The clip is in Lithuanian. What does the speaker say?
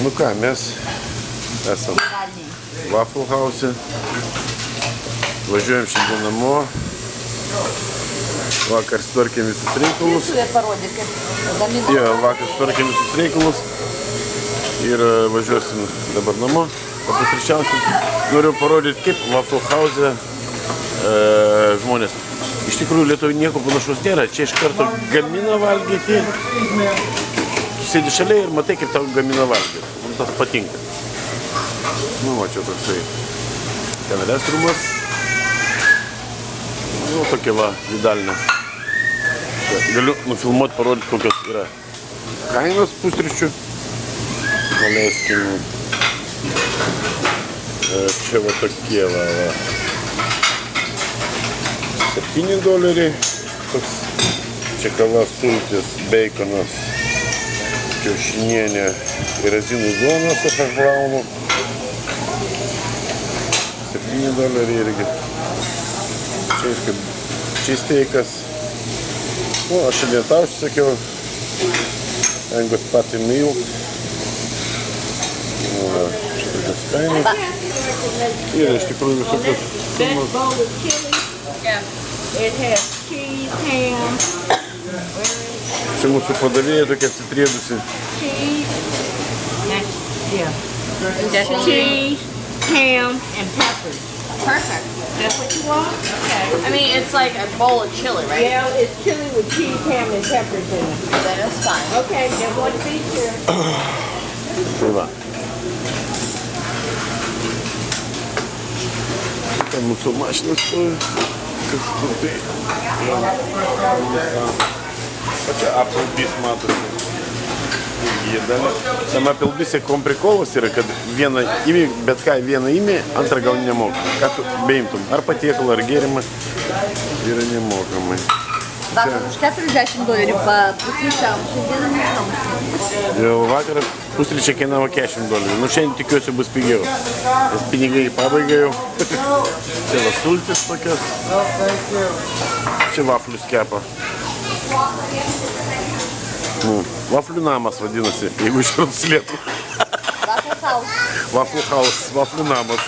Nu ką, mes esam Waffle House. Važiuojam šiandien namo. Vakar sutvarkėm visus reikalus. Jo, vakar sutvarkėm visus reikalus. Ir važiuosim dabar namo. Papusryčiausim. Noriu parodyti, kaip Waffle House žmonės. Iš tikrųjų, Lietuvoje nieko panašaus nėra. Čia iš karto gamina valgyti. Tu sėdi šalia ir matai, kaip tau gamina valgyti. Man tas patinka. Nu, va, čia toksai ten restrumas. Nu, tokia va, vidalinė. Galiu nufilmuoti, parodyti, kokios yra kainos pusryčių. Naleiskim. Čia va tokie va. $7. Toks čia kava, sultis, beikonas, kiaušinienė ir razinų duona su hašbraunu. $7 irgi. Čia steikas. Nu, aš šiandien tau užsakiau. Angus patty milk. Nu, čia tokios kainos. Ir iš tikrųjų visokios sumas. It has cheese, ham. Čia mūsų padavėja tokia atsitriedusi. Cheese. Yeah. That's cheese, ham, and peppers. Perfect. That's what you want? Okay. I mean, it's like a bowl of chili, right? Yeah, it's chili with cheese, ham, and peppers in it. That is fine. Okay, then one feature. Tai va. Ten mūsų mašinas stovi. Kažkur tai. O čia Applebee's matosi. Tam Applebee'se kuom prikolas yra, kad vieną įmį, bet ką vieną įmį, antrą gal nemokamai. Ką tu beimtum, ar patiekalą, ar gėrimą, yra nemokamai. Vakar už $40 pusryčiam, šiandieną nežinau. Jau vakar pusryčiai kainavo $40. Nu šiandien tikiuosi bus pigiau. Nes pinigai pabaiga jau. Čia va sultis tokios. Čia vaflius kepa. Vaflių namas vadinasi, jeigu išvertus lietų. Waffle House. Waffle House, vaflių namas.